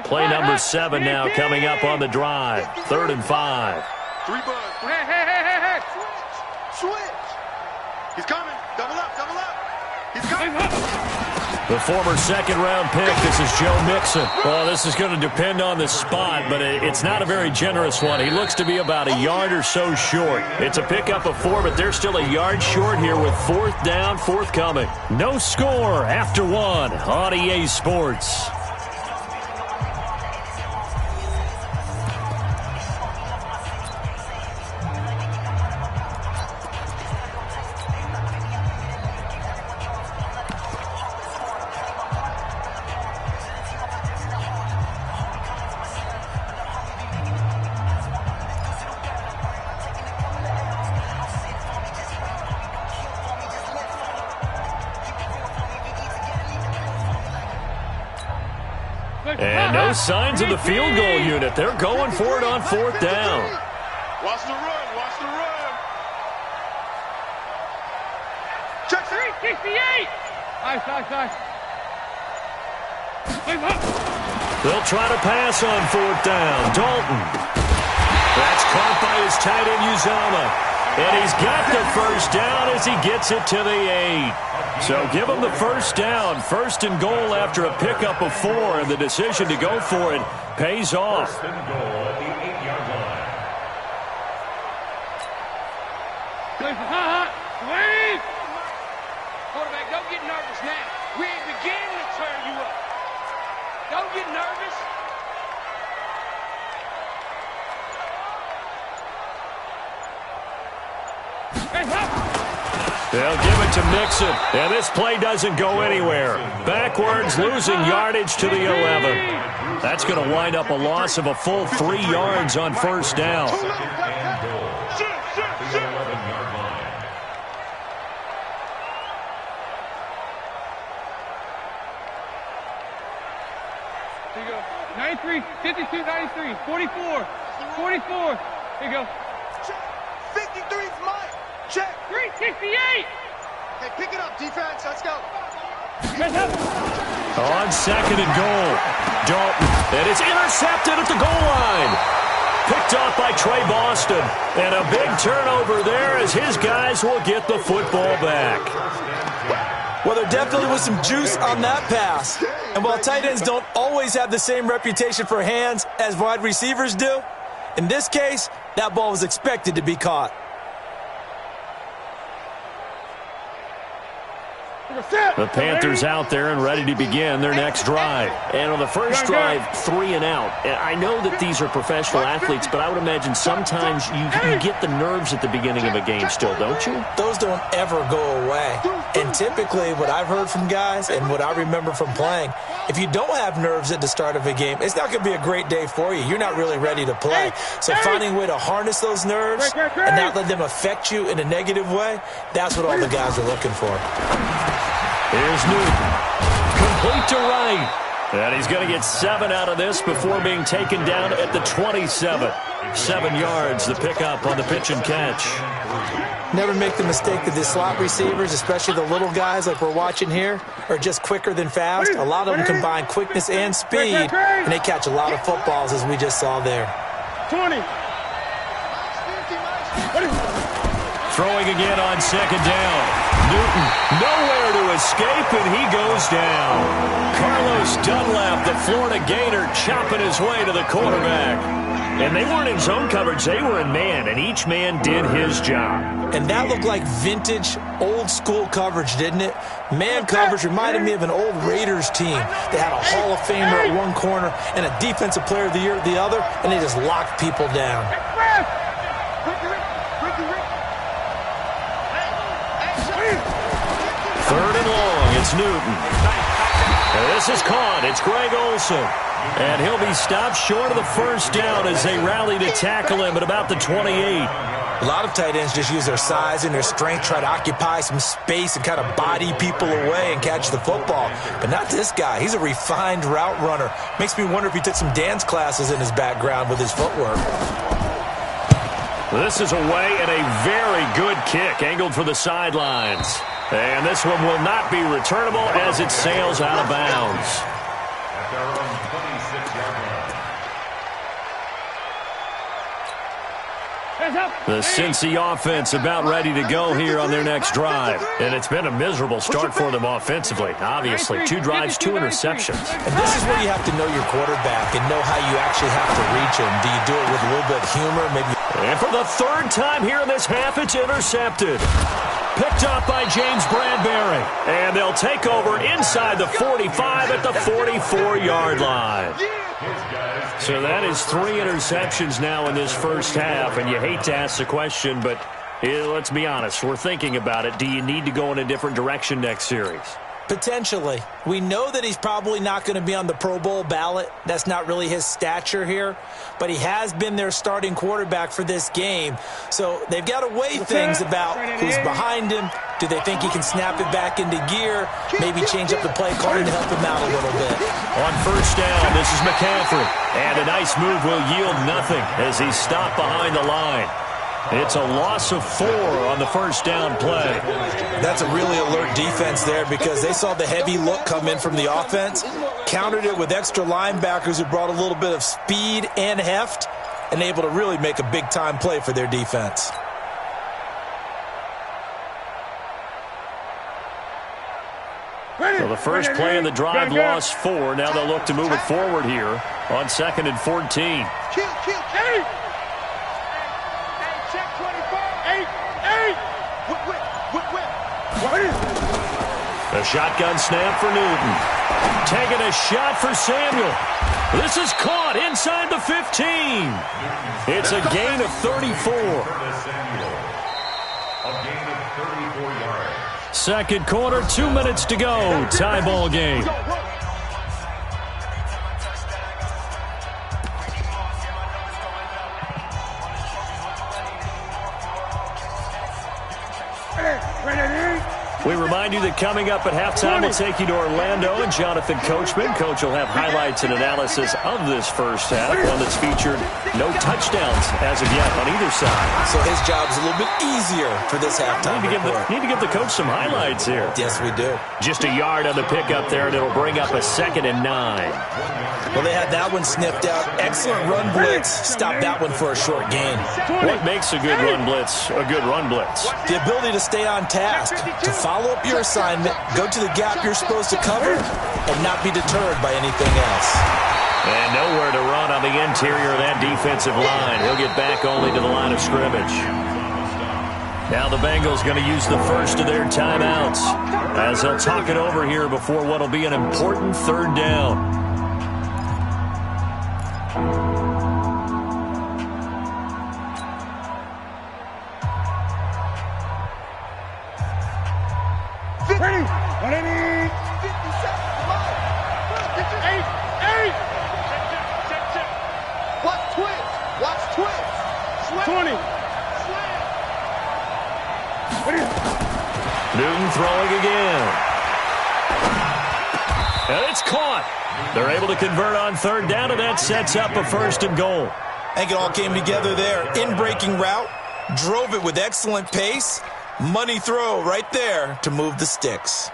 Play number 7 now coming up on the drive. 3rd and 5. 3 bugs. Hey. Switch. He's coming. Double up. He's coming. The former second-round pick, this is Joe Mixon. Well, this is going to depend on the spot, but it's not a very generous one. He looks to be about a yard or so short. It's a pickup of 4, but they're still a yard short here with 4th down, forthcoming. No score after 1 on EA Sports. And no signs of the field goal unit. They're going for it on 4th down. Watch the run. Check 368. Nice. They'll try to pass on 4th down. Dalton. That's caught by his tight end, Uzomah. And he's got the 1st down as he gets it to the 8. So give him the 1st down. 1st and goal after a pickup of 4. And the decision to go for it pays off. 1st and goal at the 8-yard line. Wait! Quarterback, don't get nervous now. We ain't beginning to turn you up. Don't get nervous. They'll give it to Mixon, and this play doesn't go anywhere. Backwards, losing yardage to the 11. That's going to wind up a loss of a full 3 yards on 1st down. Here you go. 93, 52, 93, 44. Here you go. 53's mine. Check. 368. Hey, pick it up, defense. Let's go. On 2nd and goal, Dalton. And it's intercepted at the goal line. Picked off by Trey Boston. And a big turnover there as his guys will get the football back. Well, there definitely was some juice on that pass. And while tight ends don't always have the same reputation for hands as wide receivers do, in this case, that ball was expected to be caught. The Panthers out there and ready to begin their next drive. And on the first drive, 3 and out. And I know that these are professional athletes, but I would imagine sometimes you get the nerves at the beginning of a game still, don't you? Those don't ever go away. And typically what I've heard from guys and what I remember from playing, if you don't have nerves at the start of a game, it's not going to be a great day for you. You're not really ready to play. So finding a way to harness those nerves and not let them affect you in a negative way, that's what all the guys are looking for. Here's Newton. Complete to right. And he's going to get 7 out of this before being taken down at the 27. 7 yards, the pickup on the pitch and catch. Never make the mistake that the slot receivers, especially the little guys like we're watching here, are just quicker than fast. A lot of them combine quickness and speed, and they catch a lot of footballs, as we just saw there. 20. Throwing again on 2nd down. Newton nowhere to escape, and he goes down. Carlos Dunlap, the Florida Gator, chopping his way to the quarterback. And they weren't in zone coverage. They were in man, and each man did his job. And that looked like vintage, old-school coverage, didn't it? Man coverage reminded me of an old Raiders team. They had a Hall of Famer at one corner and a Defensive Player of the Year at the other, and they just locked people down. 3rd and long, it's Newton. And this is caught. It's Greg Olsen. And he'll be stopped short of the 1st down as they rally to tackle him at about the 28. A lot of tight ends just use their size and their strength, try to occupy some space and kind of body people away and catch the football. But not this guy. He's a refined route runner. Makes me wonder if he took some dance classes in his background with his footwork. This is away and a very good kick, angled for the sidelines. And this one will not be returnable as it sails out of bounds. at their own 26-yard line. The Cincy offense about ready to go here on their next drive. And it's been a miserable start for them offensively. Obviously, 2 drives, 2 interceptions. And this is where you have to know your quarterback and know how you actually have to reach him. Do you do it with a little bit of humor? Maybe. And for the 3rd time here in this half, it's intercepted. Picked up by James Bradbury. And they'll take over inside the 45 at the 44-yard line. So that is 3 interceptions now in this first half, and you hate to ask the question, but let's be honest, we're thinking about it. Do you need to go in a different direction next series? Potentially. We know that he's probably not going to be on the Pro Bowl ballot. That's not really his stature here, but he has been their starting quarterback for this game. So they've got to weigh things about who's behind him. Do they think he can snap it back into gear? Maybe change up the play calling to help him out a little bit. On first down, this is McCaffrey. And a nice move will yield nothing as he's stopped behind the line. It's a loss of 4 on the first down play. That's a really alert defense there because they saw the heavy look come in from the offense, countered it with extra linebackers who brought a little bit of speed and heft, and able to really make a big-time play for their defense. So the first play in the drive lost 4. Now they'll look to move it forward here on 2nd and 14. A shotgun snap for Newton. Taking a shot for Samuel. This is caught inside the 15. It's a gain of 34. A gain of 34 yards. Second quarter, 2 minutes to go. Tie ball game. We remind you that coming up at halftime, we'll take you to Orlando and Jonathan Coachman. Coach will have highlights and analysis of this first half, one that's featured no touchdowns as of yet on either side. So his job's a little bit easier for this halftime. Need to give the coach some highlights here. Yes, we do. Just a yard on the pickup there, and it'll bring up a 2nd and 9. Well, they had that one sniffed out. Excellent run blitz. Stop that one for a short gain. What makes a good run blitz a good run blitz? The ability to stay on task, to follow up your assignment, go to the gap you're supposed to cover, and not be deterred by anything else. And nowhere to run on the interior of that defensive line. He'll get back only to the line of scrimmage. Now the Bengals going to use the first of their timeouts as they'll talk it over here before what will be an important 3rd down. Newton throwing again. And it's caught. They're able to convert on 3rd down, and that sets up a 1st and goal. I think it all came together there. In-breaking route, drove it with excellent pace. Money throw right there to move the sticks.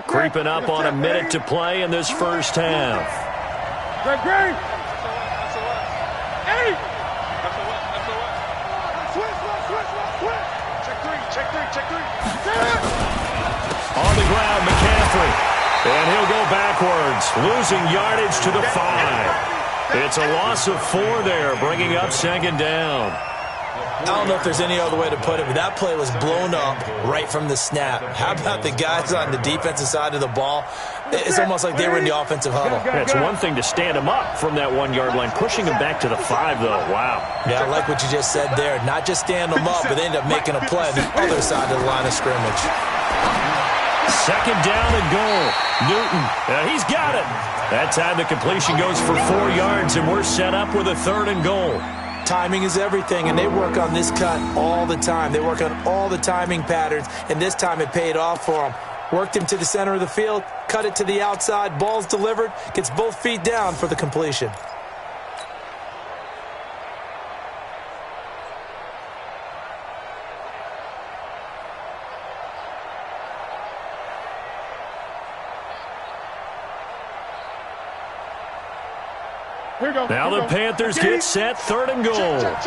Creeping up on a minute to play in this first half. Great. On the ground, McCaffrey. And he'll go backwards, losing yardage to the 5. It's a loss of 4 there, bringing up 2nd down. I don't know if there's any other way to put it, but that play was blown up right from the snap. How about the guys on the defensive side of the ball? It's almost like they were in the offensive huddle. Yeah, it's one thing to stand them up from that 1-yard line. Pushing them back to the 5, though. Wow. Yeah, I like what you just said there. Not just stand them up, but they end up making a play on the other side of the line of scrimmage. 2nd down and goal. Newton, he's got it. That time the completion goes for 4 yards, and we're set up with a 3rd and goal. Timing is everything, and they work on this cut all the time. They work on all the timing patterns, and this time it paid off for them. Worked him to the center of the field, cut it to the outside, ball's delivered, gets both feet down for the completion. Now the Panthers get set, 3rd and goal.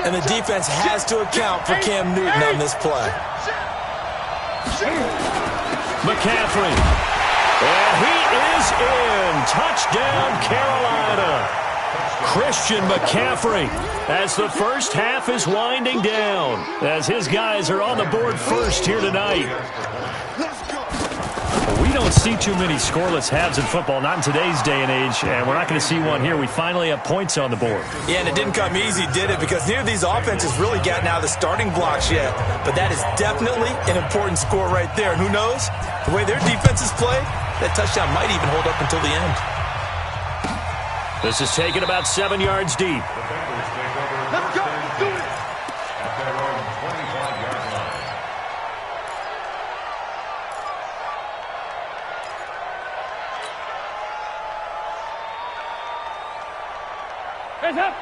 And the defense has to account for Cam Newton on this play. McCaffrey. And he is in. Touchdown, Carolina. Christian McCaffrey as the first half is winding down, as his guys are on the board first here tonight. We don't see too many scoreless halves in football, not in today's day and age, and we're not going to see one here. We finally have points on the board. Yeah, and it didn't come easy, did it? Because neither of these offenses really gotten out of the starting blocks yet. But that is definitely an important score right there. And who knows? The way their defenses play, that touchdown might even hold up until the end. This is taken about 7 yards deep. Let's go. Do it. At their own 25-yard line.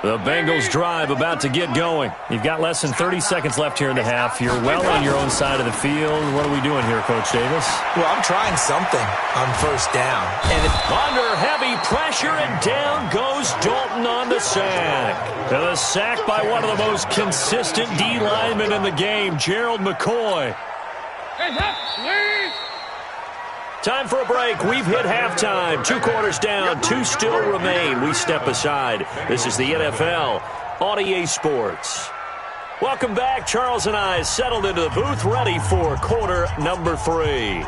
The Bengals drive about to get going. You've got less than 30 seconds left here in the half. You're well on your own side of the field. What are we doing here, Coach Davis? Well, I'm trying something on first down. And under heavy pressure, and down goes Dalton on the sack. And the sack by one of the most consistent D linemen in the game, Gerald McCoy. Time for a break. We've hit halftime. 2 quarters down, 2 still remain. We step aside. This is the NFL on EA Sports. Welcome back. Charles and I settled into the booth, ready for quarter number 3.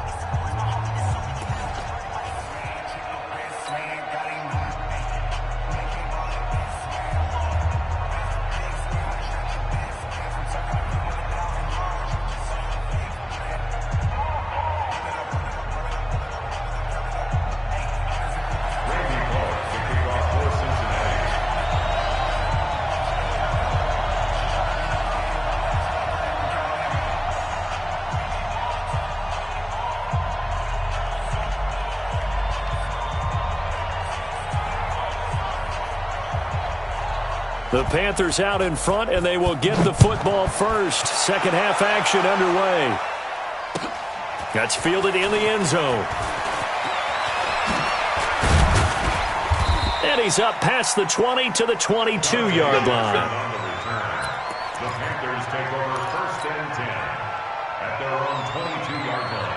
The Panthers out in front, and they will get the football first. Second half action underway. That's fielded in the end zone. And he's up past the 20 to the 22-yard line. The Panthers take over 1st and 10 at their own 22-yard line.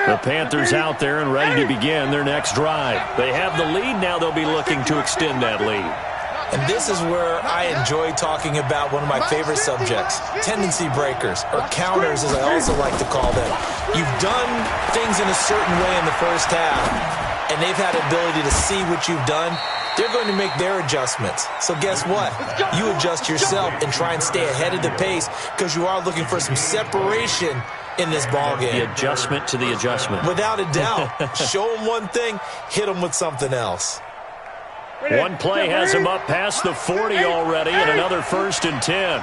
The Panthers out there and ready to begin their next drive. They have the lead. Now they'll be looking to extend that lead. And this is where I enjoy talking about one of my favorite subjects, tendency breakers, or counters as I also like to call them. You've done things in a certain way in the first half, and they've had ability to see what you've done. They're going to make their adjustments. So guess what? You adjust yourself and try and stay ahead of the pace because you are looking for some separation in this ball game. The adjustment to the adjustment. Without a doubt. Show them one thing, hit them with something else. One play has him up past the 40 already, and another 1st and 10.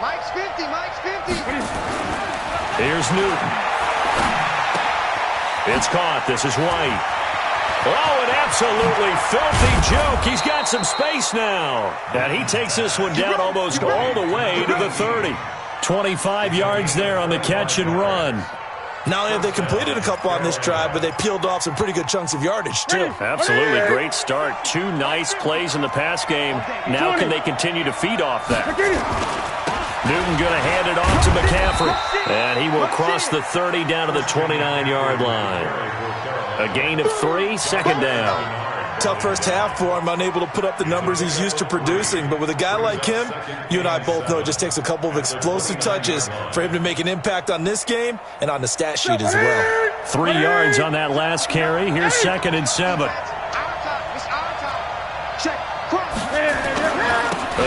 Mike's 50. Mike's 50. Here's Newton. It's caught. This is White. Oh, an absolutely filthy juke. He's got some space now. And he takes this one down almost all the way to the 30. 25 yards there on the catch and run. Not only have they completed a couple on this drive, but they peeled off some pretty good chunks of yardage, too. Absolutely great start. 2 nice plays in the pass game. Now can they continue to feed off that? Newton going to hand it off to McCaffrey. And he will cross the 30 down to the 29-yard line. A gain of 3, 2nd down. Tough first half for him, unable to put up the numbers he's used to producing. But with a guy like him, you and I both know it just takes a couple of explosive touches for him to make an impact on this game and on the stat sheet as well. 3 yards on that last carry. Here's 2nd and 7.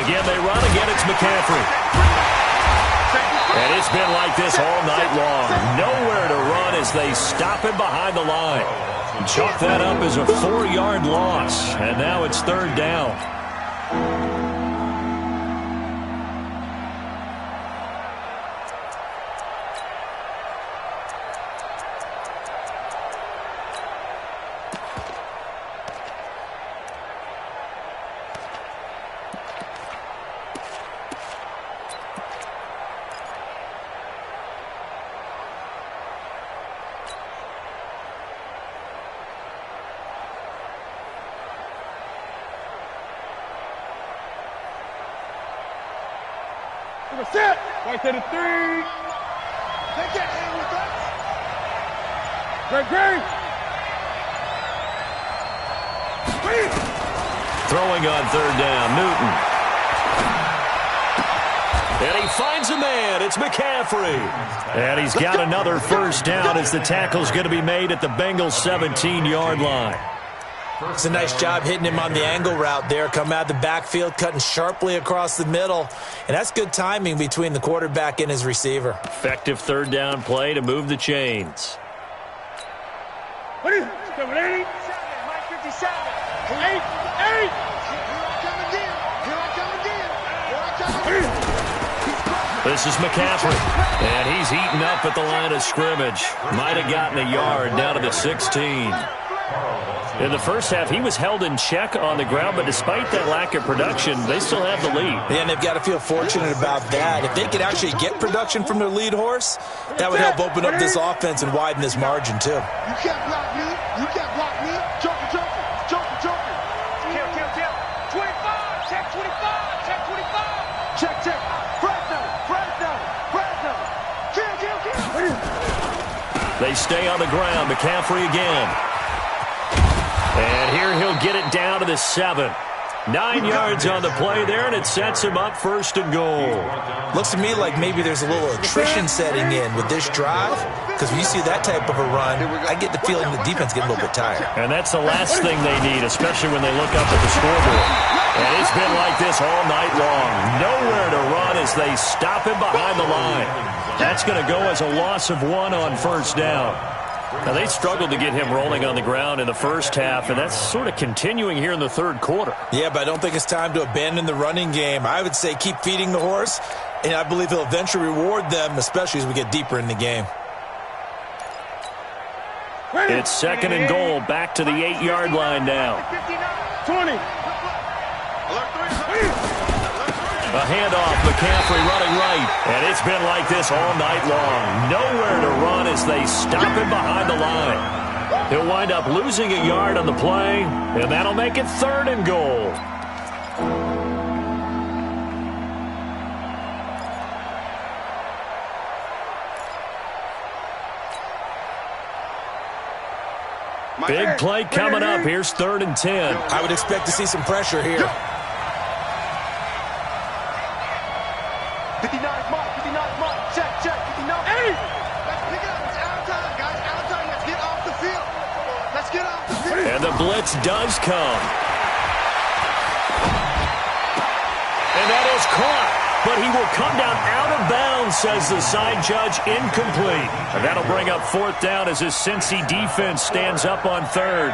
Again, they run. Again, it's McCaffrey. And it's been like this all night long. Nowhere to run as they stop him behind the line. Chalk that up as a 4-yard loss. And now it's 3rd down. Remember, set. Right to the 3. They can't hang with us. Great. Throwing on third down, Newton. And he finds a man. It's McCaffrey. And he's got another first down as the tackle's going to be made at the Bengals' 17-yard line. It's a nice job hitting him on the angle route there. Come out of the backfield, cutting sharply across the middle. And that's good timing between the quarterback and his receiver. Effective third down play to move the chains. What is it? Coming 80? Mike 57. 8. Here I come again. This is McCaffrey. And he's eaten up at the line of scrimmage. Might have gotten a yard down to the 16. In the first half, he was held in check on the ground, but despite that lack of production, they still have the lead. And they've got to feel fortunate about that. If they could actually get production from their lead horse, that would help open up this offense and widen this margin, too. You can't block me. You can't block me. Joker. Kill. 25. Check 25. Check. Fresno. Kill. They stay on the ground. McCaffrey again. And here he'll get it down to the 7. 9 yards on the play there, and it sets him up first and goal. Looks to me like maybe there's a little attrition setting in with this drive, because when you see that type of a run, I get the feeling the defense gets a little bit tired. And that's the last thing they need, especially when they look up at the scoreboard. And it's been like this all night long. Nowhere to run as they stop him behind the line. That's going to go as a loss of 1 on first down. Now, they struggled to get him rolling on the ground in the first half, and that's sort of continuing here in the third quarter. Yeah, but I don't think it's time to abandon the running game. I would say keep feeding the horse, and I believe he'll eventually reward them, especially as we get deeper in the game. It's second and goal, back to the 8-yard line now. 20. A handoff, McCaffrey running right. And it's been like this all night long. Nowhere to run as they stop him behind the line. He'll wind up losing a yard on the play, and that'll make it third and goal. Big play coming up. Here's 3rd and 10. I would expect to see some pressure here. 59 Mike. Check. 59. Hey! Let's pick it up. It's out of time, guys. Out of time. Let's get off the field. And the blitz does come. And that is caught. But he will come down out of bounds, says the side judge, incomplete. And that'll bring up 4th down as his Cincy defense stands up on 3rd.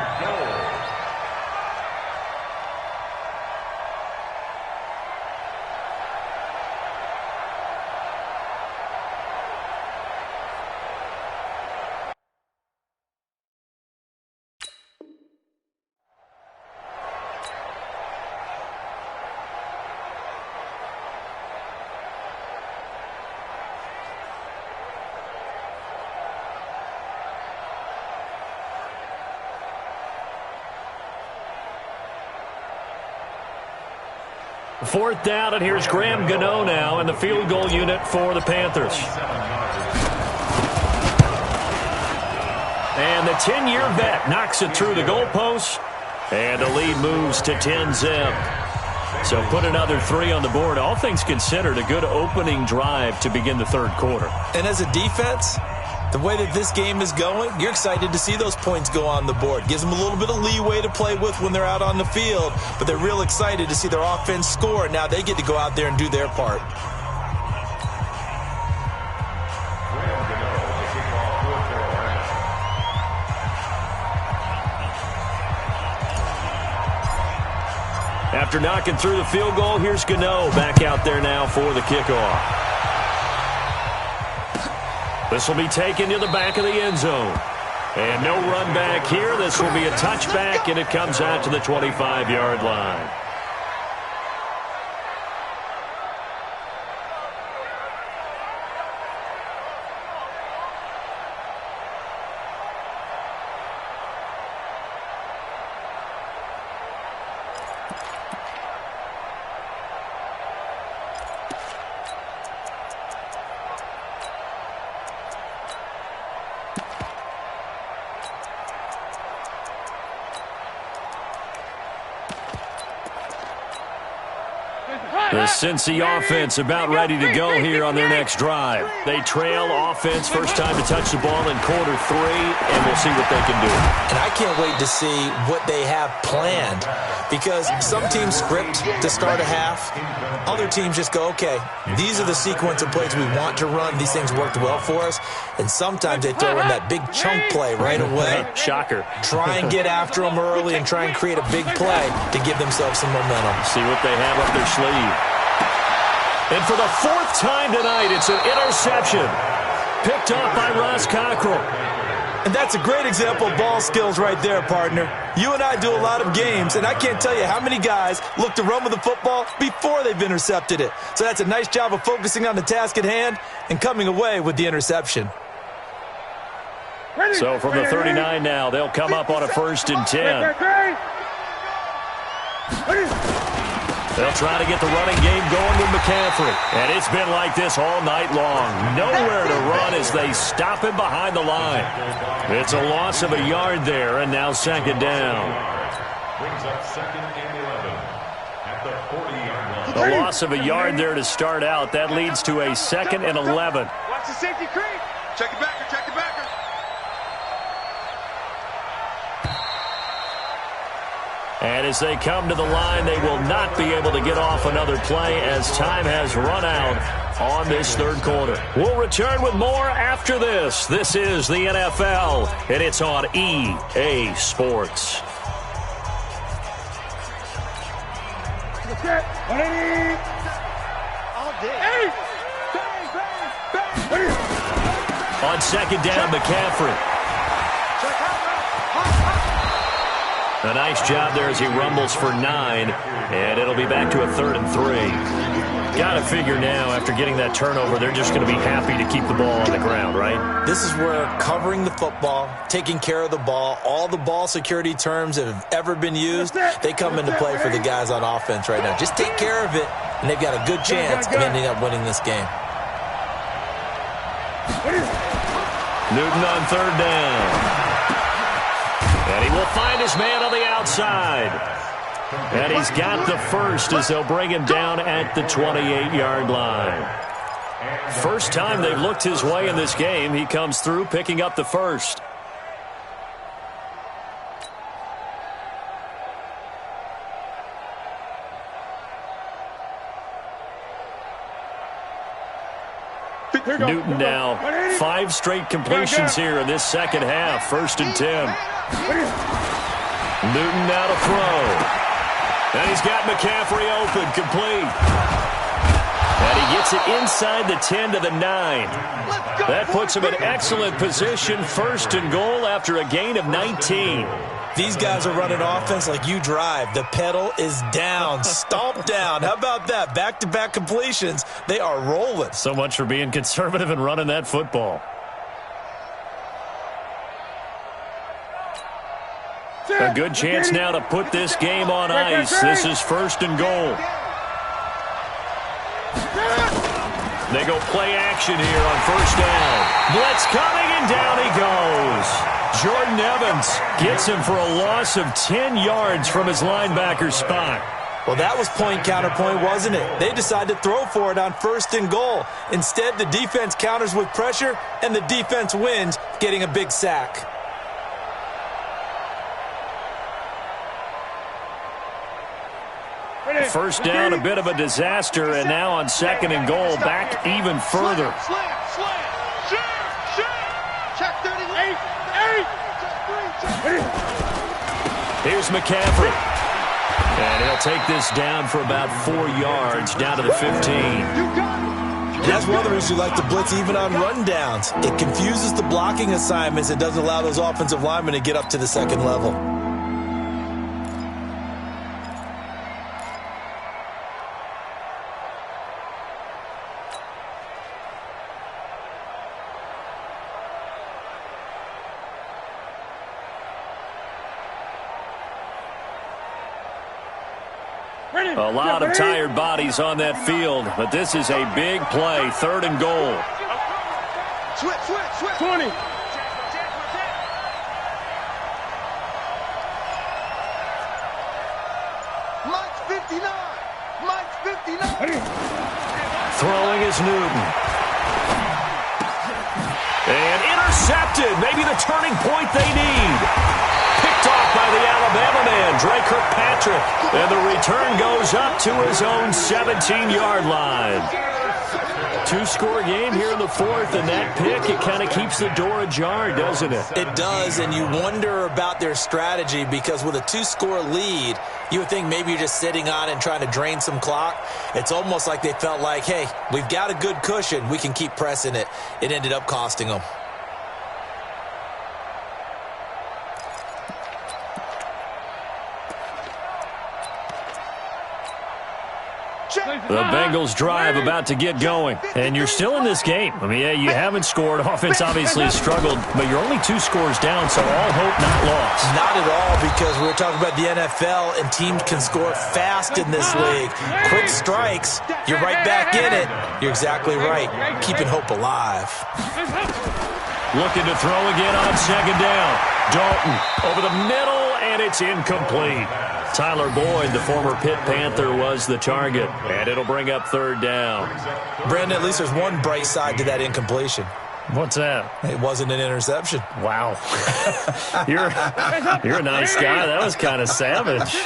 Fourth down, and here's Graham Gano now in the field goal unit for the Panthers. And the 10-year vet knocks it through the goalpost, and the lead moves to 10-zip. So put another 3 on the board. All things considered, a good opening drive to begin the third quarter. And as a defense, the way that this game is going, you're excited to see those points go on the board. Gives them a little bit of leeway to play with when they're out on the field, but they're real excited to see their offense score. Now they get to go out there and do their part. After knocking through the field goal, here's Gano back out there now for the kickoff. This will be taken to the back of the end zone. And no run back here. This will be a touchback, and it comes out to the 25-yard line. The Cincy offense about ready to go here on their next drive. They trail offense, first time to touch the ball in quarter 3, and we'll see what they can do. And I can't wait to see what they have planned, because some teams script to start a half. Other teams just go, okay, these are the sequence of plays we want to run. These things worked well for us. And sometimes they throw in that big chunk play right away. Shocker. Try and get after them early and try and create a big play to give themselves some momentum. See what they have up their sleeve. And for the 4th time tonight, it's an interception. Picked off by Ross Cockrell. And that's a great example of ball skills right there, partner. You and I do a lot of games, and I can't tell you how many guys look to run with the football before they've intercepted it. So that's a nice job of focusing on the task at hand and coming away with the interception. So from the 39 now, they'll come up on a 1st and 10. They'll try to get the running game going with McCaffrey. And it's been like this all night long. Nowhere to run as they stop him behind the line. It's a loss of a yard there, and now 2nd down. Brings up 2nd and 11 at the 40-yard line. A loss of a yard there to start out. That leads to a 2nd and 11. Watch the safety creep. Check it backer, check it backer. And as they come to the line, they will not be able to get off another play as time has run out on this 3rd quarter. We'll return with more after this. This is the NFL, and it's on EA Sports. All day. On 2nd down, McCaffrey. A nice job there as he rumbles for 9, and it'll be back to a 3rd and 3. Got to figure now, after getting that turnover, they're just going to be happy to keep the ball on the ground, right? This is where covering the football, taking care of the ball, all the ball security terms that have ever been used, they come into play for the guys on offense right now. Just take care of it, and they've got a good chance of ending up winning this game. Newton on 3rd down. And he will find his man on the outside. And he's got the first as they'll bring him down at the 28-yard line. First time they've looked his way in this game. He comes through picking up the first. Newton now 5 straight completions here in this 2nd half. 1st and 10. Newton now to throw. And he's got McCaffrey open, complete. And he gets it inside the 10 to the 9. That puts him in excellent position. 1st and goal after a gain of 19. These guys are running offense like you drive. The pedal is down, stomp down. How about that? Back-to-back completions. They are rolling. So much for being conservative and running that football. A good chance now to put this game on ice. This is 1st and goal. They go play action here on 1st down. Blitz coming, and down he goes. Jordan Evans gets him for a loss of 10 yards from his linebacker spot. Well, that was point counterpoint, wasn't it? They decided to throw for it on 1st and goal. Instead, the defense counters with pressure, and the defense wins, getting a big sack. First down, a bit of a disaster, and now on 2nd and goal, back even further. Check 38. Here's McCaffrey. And he'll take this down for about 4 yards, down to the 15. And that's one of the reasons you like to blitz even on rundowns. It confuses the blocking assignments. It doesn't allow those offensive linemen to get up to the 2nd level. A lot of tired bodies on that field, but this is a big play. 3rd and goal. Switch. 20. Mike's 59. Throwing is Newton. And intercepted. Maybe the turning point they need. Picked off by the Alabama man, Dre Kirkpatrick. And the return goes up to his own 17-yard line. Two-score game here in the fourth, and that pick, it kind of keeps the door ajar, doesn't it? It does, and you wonder about their strategy because with a two-score lead, you would think maybe you're just sitting on it and trying to drain some clock. It's almost like they felt like, hey, we've got a good cushion. We can keep pressing it. It ended up costing them. The Bengals drive about to get going. And you're still in this game. I mean, yeah, you haven't scored. Offense obviously has struggled, but you're only 2 scores down, so all hope not lost. Not at all, because we were talking about the NFL, and teams can score fast in this league. Quick strikes, you're right back in it. You're exactly right. Keeping hope alive. Looking to throw again on second down. Dalton over the middle, and it's incomplete. Tyler Boyd, the former Pitt Panther, was the target, and it'll bring up third down. Brandon, at least there's one bright side to that incompletion. What's that? It wasn't an interception. Wow. You're a nice guy. That was kind of savage.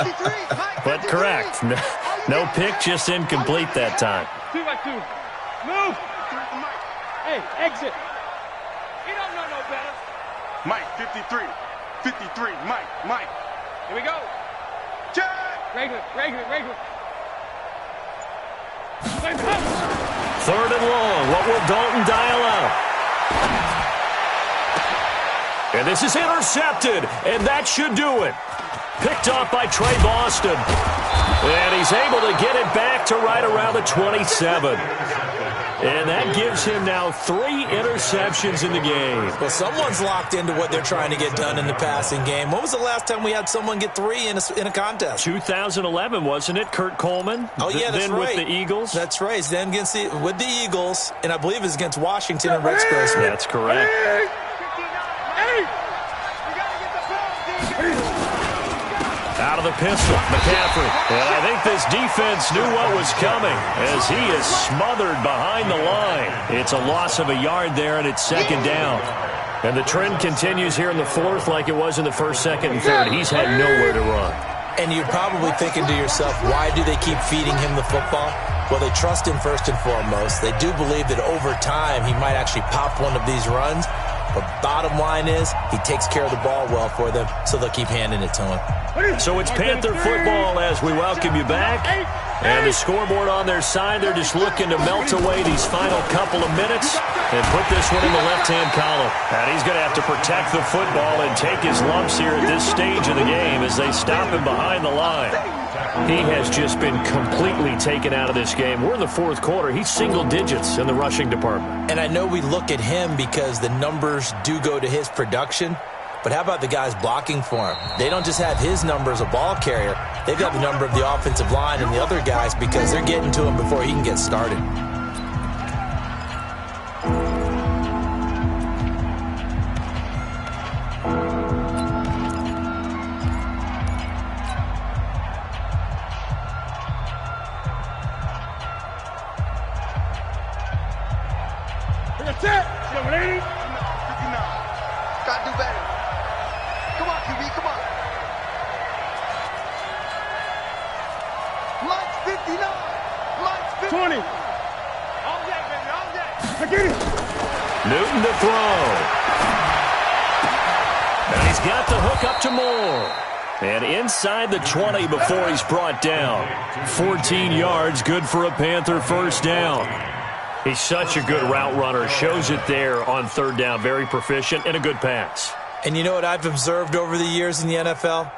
But correct. No pick, just incomplete that time. 2-by-2. Move. Hey, exit. He don't know no better. Mike, 53. 53. Mike. Here we go. Check. Regular. Third and long. What will Dalton dial up? And this is intercepted, and that should do it. Picked off by Trey Boston. And he's able to get it back to right around the 27. And that gives him now 3 interceptions in the game. Well, someone's locked into what they're trying to get done in the passing game. When was the last time we had someone get 3 in a contest? 2011, wasn't it? Kurt Coleman? Oh, yeah, that's then right. With the Eagles? That's right. Then with the Eagles, and I believe it was against Washington and Rex Grossman. That's correct. Out of the pistol, McCaffrey. And I think this defense knew what was coming as he is smothered behind the line. It's a loss of a yard there, and it's second down. And the trend continues here in the fourth like it was in the first, second, and third. He's had nowhere to run. And you're probably thinking to yourself, why do they keep feeding him the football? Well, they trust him first and foremost. They do believe that over time he might actually pop one of these runs. But bottom line is, he takes care of the ball well for them, so they'll keep handing it to him. So it's Panther football as we welcome you back. And the scoreboard on their side, they're just looking to melt away these final couple of minutes and put this one in the left-hand column. And he's going to have to protect the football and take his lumps here at this stage of the game as they stop him behind the line. He has just been completely taken out of this game. We're in the fourth quarter. He's single digits in the rushing department. And I know we look at him because the numbers do go to his production. But how about the guys blocking for him? They don't just have his number as a ball carrier. They've got the number of the offensive line and the other guys because they're getting to him before he can get started. That's it. Gotta do better. Come on, QB, come on. Mike's 59. Mike's 50. 20. All day, baby, all day. I get it. Newton to throw. And he's got the hook up to Moore. And inside the 20 before he's brought down. 14 yards, good for a Panther first down. He's such a good route runner. Shows it there on third down. Very proficient and a good pass. And you know what I've observed over the years in the NFL?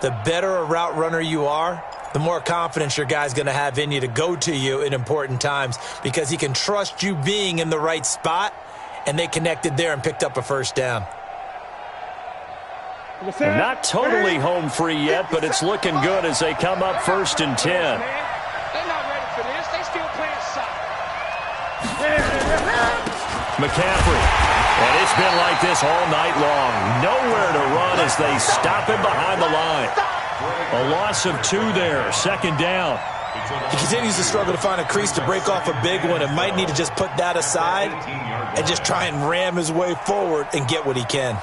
The better a route runner you are, the more confidence your guy's going to have in you to go to you in important times because he can trust you being in the right spot, and they connected there and picked up a first down. Not totally home free yet, but it's looking good as they come up 1st and 10. They're not ready for this. They still playing soccer. McCaffrey. And it's been like this all night long. Nowhere to run as they stop him behind the line. A loss of 2 there. Second down. He continues to struggle to find a crease to break off a big one and might need to just put that aside and just try and ram his way forward and get what he can.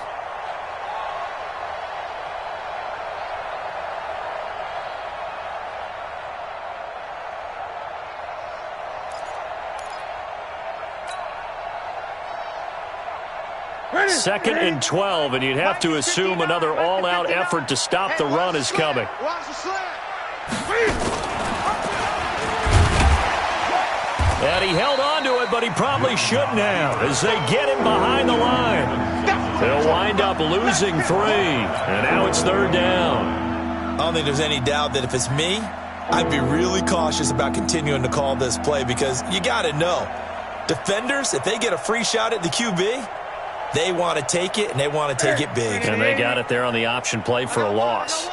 Second and 12, and you'd have to assume another all-out effort to stop the run is coming. Watch the slant. And he held on to it, but he probably shouldn't have as they get him behind the line. They'll wind up losing 3, and now it's third down. I don't think there's any doubt that if it's me, I'd be really cautious about continuing to call this play because you got to know, defenders, if they get a free shot at the QB, they want to take it, and they want to take it big. And they got it there on the option play for a loss.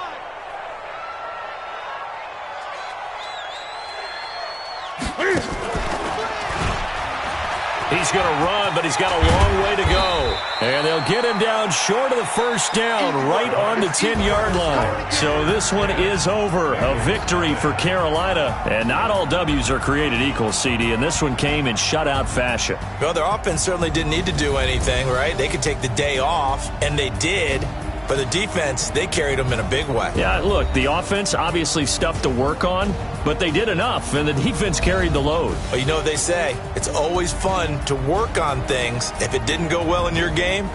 He's going to run, but he's got a long way to go. And they'll get him down short of the first down, right on the 10-yard line. So this one is over. A victory for Carolina. And not all W's are created equal, CD, and this one came in shutout fashion. Well, their offense certainly didn't need to do anything, right? They could take the day off, and they did. But the defense, they carried them in a big way. Yeah, look, the offense obviously stuff to work on, but they did enough, and the defense carried the load. Well, you know what they say. It's always fun to work on things if it didn't go well in your game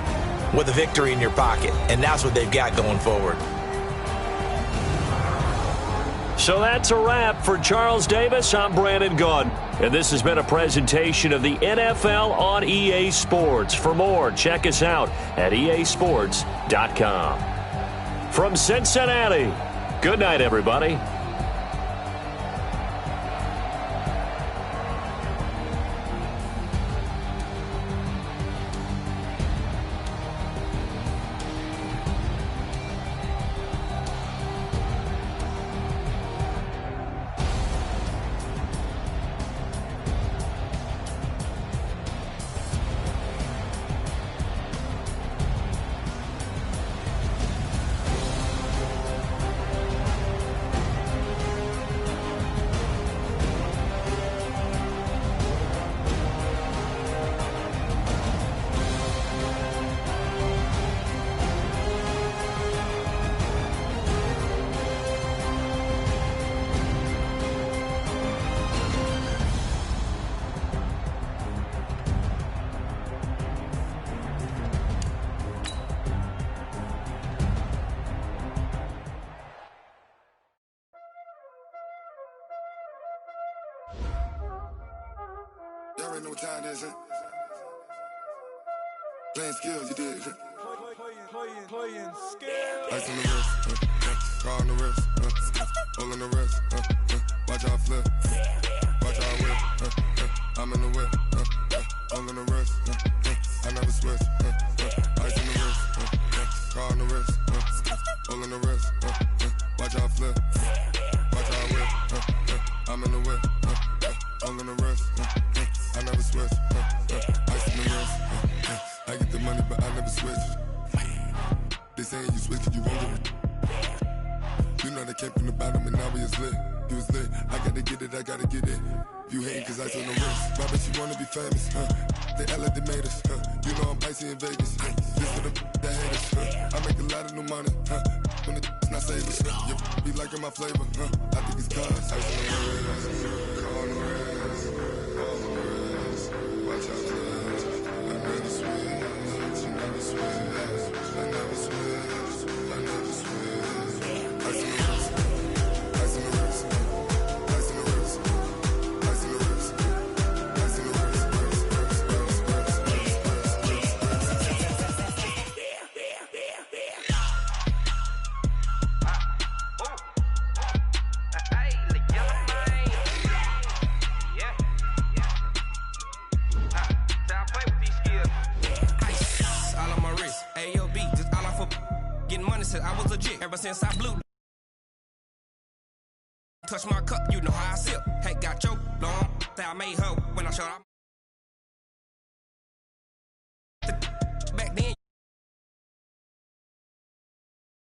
with a victory in your pocket, and that's what they've got going forward. So that's a wrap for Charles Davis. I'm Brandon Gaudin, and this has been a presentation of the NFL on EA Sports. For more, check us out at easports.com. From Cincinnati, good night, everybody. Y'all already know what time it is, huh? Playing skills, you did, huh? Playing skills. Ice on the wrist, car on the wrist, hole in the wrist, watch out flip, watch out whip, I'm in the whip, hole in the wrist, I never switch, ice on the wrist, car on the wrist, hole in the wrist, watch out flip, watch out whip, I'm in the whip, hole in the wrist, I never switch, ice on the wrist, I get the money but I never switch. They saying you switch it, you won't get it. You know they came from the bottom and now we is lit. You was lit, I gotta get it, I gotta get it. You hating cause ice on the wrist. Why bet you wanna be famous, They act like they made us, You know I'm icy in Vegas, This for the that hate us, I make a lot of new money, When the not savers, You be liking my flavor, I think it's cause ice on the wrist, car on the wrist, watch out for this. I never switch, you never switch, I never switch, I never switch. Ice on the wrist, ice on the wrist, ice on the wrist, ice on the wrist, ice on the wrist, I was legit ever since I blew. Touch my cup, you know how I sip. Hey, got your long. Say I made her when I showed up.